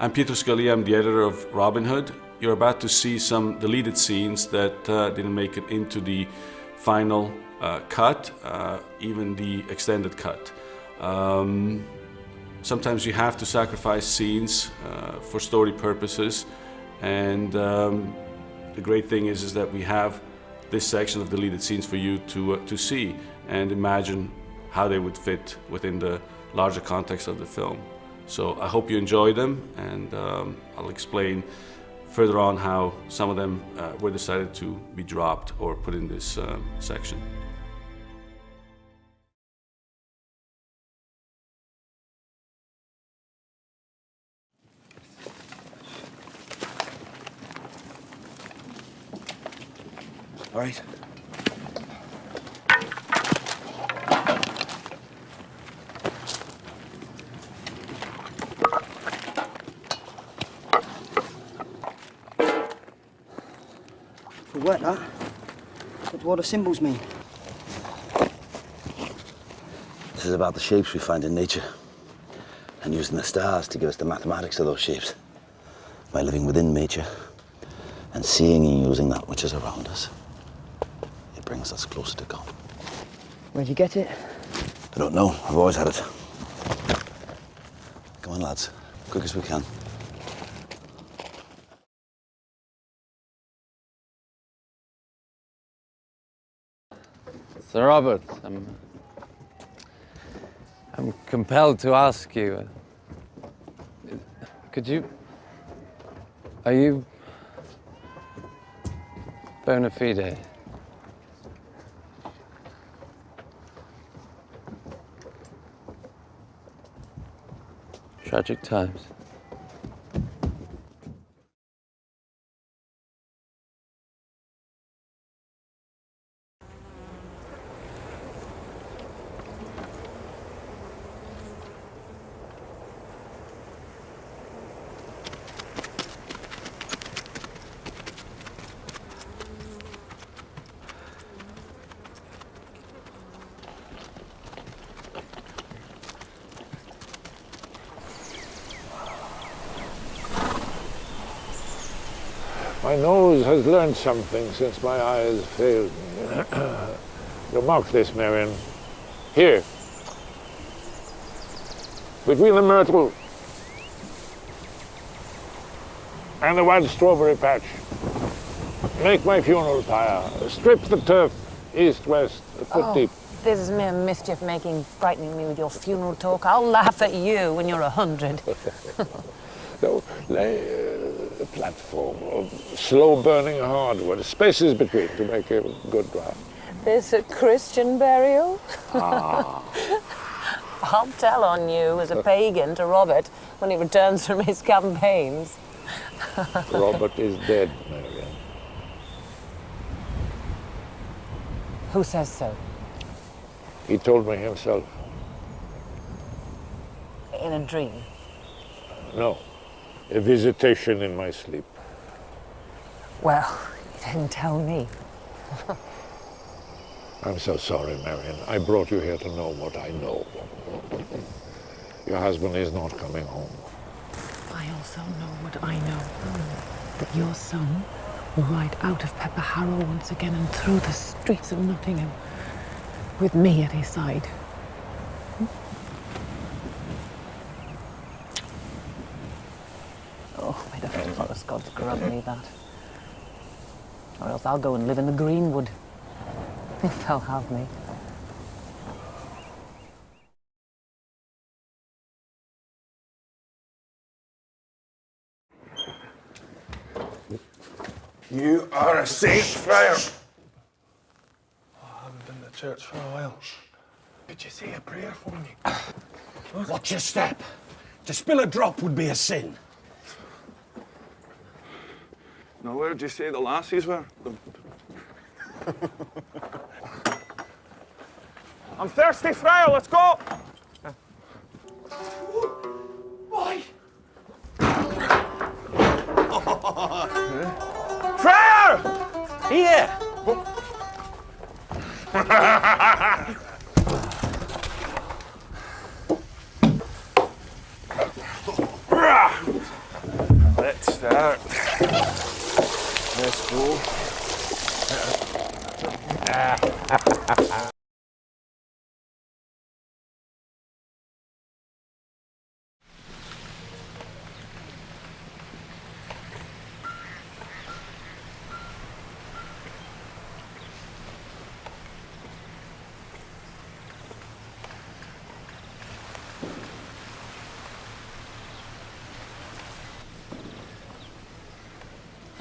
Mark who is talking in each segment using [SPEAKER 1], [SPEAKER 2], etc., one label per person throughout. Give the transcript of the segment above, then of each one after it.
[SPEAKER 1] I'm Pietro Scalia, I'm the editor of Robin Hood. You're about to see some deleted scenes that didn't make it into the final cut, even the extended cut. Sometimes you have to sacrifice scenes for story purposes, and the great thing is that we have this section of deleted scenes for you to see and imagine how they would fit within the larger context of the film. So I hope you enjoy them, and I'll explain further on how some of them were decided to be dropped or put in this section.
[SPEAKER 2] All right.
[SPEAKER 3] For what, huh? What do all the symbols mean?
[SPEAKER 2] This is about the shapes we find in nature and using the stars to give us the mathematics of those shapes by living within nature and seeing and using that which is around us. It brings us closer to God.
[SPEAKER 3] Where'd you get it?
[SPEAKER 2] I don't know. I've always had it. Come on, lads. Quick as we can.
[SPEAKER 4] Sir Robert, I'm compelled to ask you, are you bona fide? Tragic times.
[SPEAKER 5] My nose has learned something since my eyes failed me. You mark this, Marion. Here. Between the myrtle and the white strawberry patch. Make my funeral pyre. Strip the turf east, west, a foot deep.
[SPEAKER 6] This is mere mischief-making, frightening me with your funeral talk. I'll laugh at you when you're 100.
[SPEAKER 5] So lay a platform of slow-burning hardwood, spaces between to make a good draft.
[SPEAKER 6] This a Christian burial?
[SPEAKER 5] Ah.
[SPEAKER 6] I'll tell on you as a pagan to Robert when he returns from his campaigns.
[SPEAKER 5] Robert is dead, Marion.
[SPEAKER 6] Who says so?
[SPEAKER 5] He told me himself.
[SPEAKER 6] In a dream?
[SPEAKER 5] No. A visitation in my sleep.
[SPEAKER 6] Well, you didn't tell me.
[SPEAKER 5] I'm so sorry, Marion. I brought you here to know what I know. Your husband is not coming home.
[SPEAKER 7] I also know what I know. That your son will ride out of Pepper Harrow once again and through the streets of Nottingham with me at his side.
[SPEAKER 6] Oh, may the forest gods grant me that. Or else I'll go and live in the greenwood, if they'll have me.
[SPEAKER 8] You are a saint, friar. Oh, I haven't been to church for a while. Could you say a prayer for me?
[SPEAKER 9] Watch your step. To spill a drop would be a sin.
[SPEAKER 8] Now, where did you say the lassies were? I'm thirsty, friar. Let's go.
[SPEAKER 9] Why?
[SPEAKER 8] Friar!
[SPEAKER 9] Here!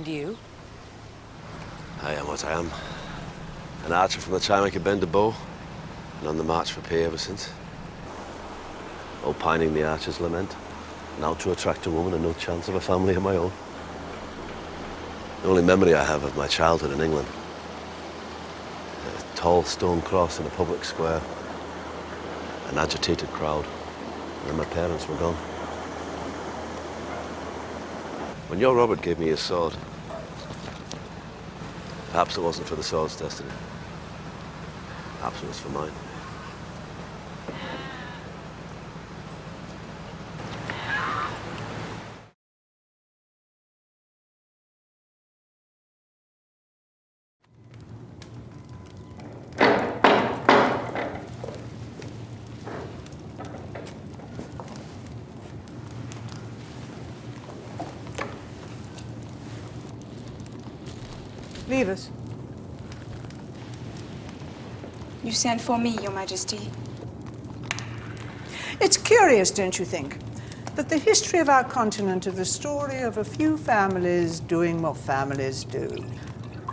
[SPEAKER 7] And you?
[SPEAKER 10] I am what I am. An archer from the time I could bend a bow, and on the march for pay ever since. Opining the archer's lament, now to attract a woman and no chance of a family of my own. The only memory I have of my childhood in England, a tall stone cross in a public square, an agitated crowd, and then my parents were gone. When your Robert gave me his sword, perhaps it wasn't for the sword's destiny. Perhaps it was for mine.
[SPEAKER 3] Leave us.
[SPEAKER 11] You sent for me, Your Majesty.
[SPEAKER 12] It's curious, don't you think, that the history of our continent is the story of a few families doing what families do.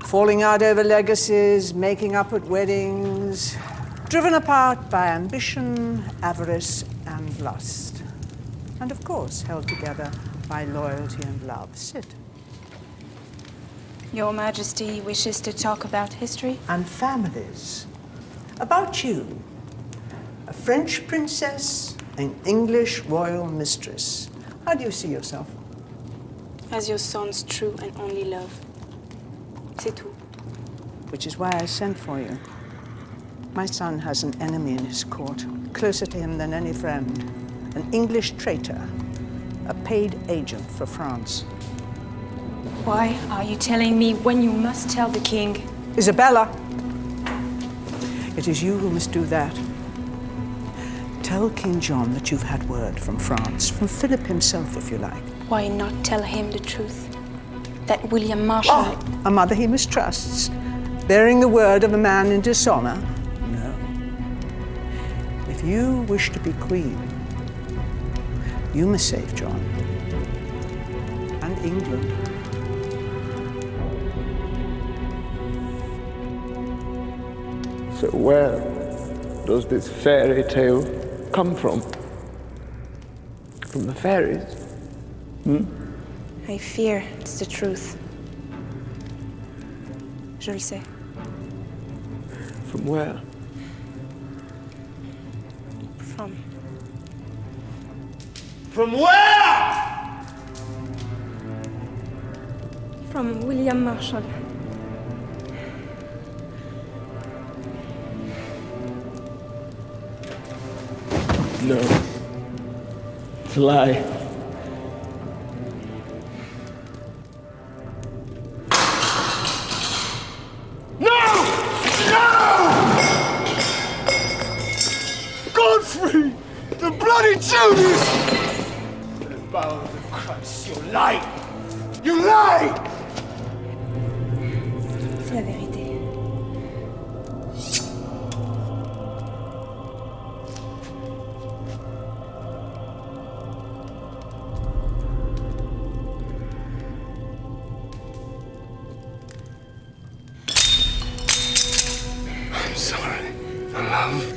[SPEAKER 12] Falling out over legacies, making up at weddings, driven apart by ambition, avarice, and lust. And of course, held together by loyalty and love. Sit.
[SPEAKER 11] Your Majesty wishes to talk about history?
[SPEAKER 12] And families. About you. A French princess, an English royal mistress. How do you see yourself?
[SPEAKER 11] As your son's true and only love. C'est tout.
[SPEAKER 12] Which is why I sent for you. My son has an enemy in his court, closer to him than any friend. An English traitor, a paid agent for France.
[SPEAKER 11] Why are you telling me when you must tell the king?
[SPEAKER 12] Isabella, it is you who must do that. Tell King John that you've had word from France, from Philip himself, if you like.
[SPEAKER 11] Why not tell him the truth? That William Marshall...
[SPEAKER 12] Oh, a mother he mistrusts, bearing the word of a man in dishonor? No. If you wish to be queen, you must save John. And England.
[SPEAKER 8] So where does this fairy tale come from? From the fairies?
[SPEAKER 11] I fear it's the truth. Je le sais.
[SPEAKER 8] From where?
[SPEAKER 9] From where?
[SPEAKER 11] From William Marshall.
[SPEAKER 8] No. It's a lie.
[SPEAKER 9] No! Godfrey! The bloody Judas! The bowels of Christ, you lie! You lie!
[SPEAKER 11] C'est la vérité.
[SPEAKER 9] I'm sorry, my love.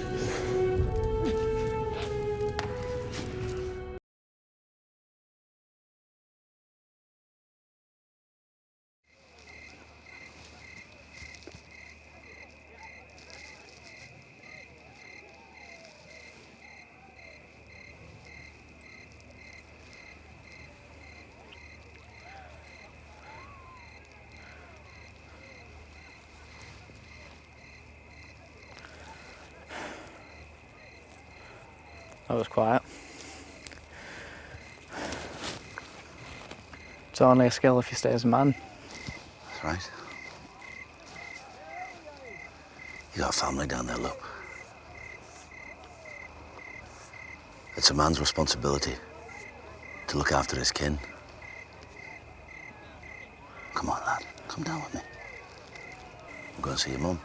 [SPEAKER 4] That was quiet. It's only a skill if you stay as a man.
[SPEAKER 2] That's right. You got family down there, look. It's a man's responsibility to look after his kin. Come on, lad. Come down with me. I'm going to see your mum.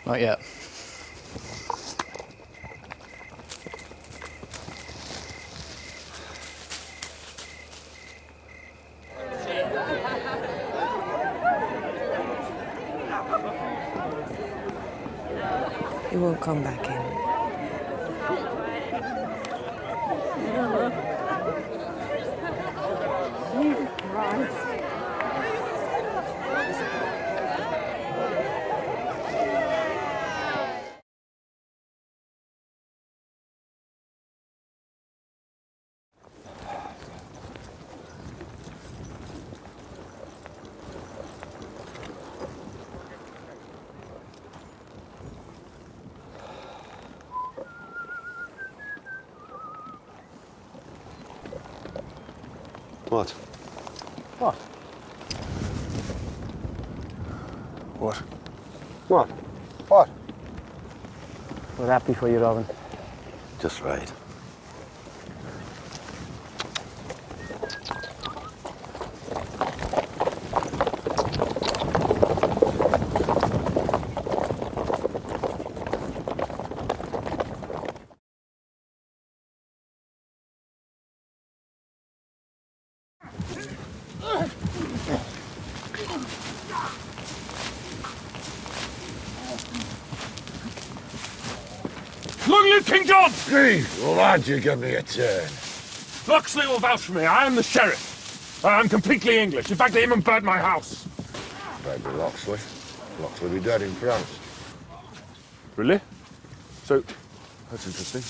[SPEAKER 4] Not yet.
[SPEAKER 7] He won't come back in.
[SPEAKER 3] Jesus Christ.
[SPEAKER 10] What?
[SPEAKER 8] What?
[SPEAKER 10] What?
[SPEAKER 8] What? What?
[SPEAKER 4] We're happy for you, Robin.
[SPEAKER 2] Just right.
[SPEAKER 8] Long live King John!
[SPEAKER 5] Please, lad, you give me a turn.
[SPEAKER 8] Locksley will vouch for me. I am the sheriff. I'm completely English. In fact, they even burnt my house.
[SPEAKER 5] Maybe Locksley. Locksley be dead in France.
[SPEAKER 8] Really? So, that's interesting.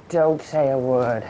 [SPEAKER 6] Don't say a word.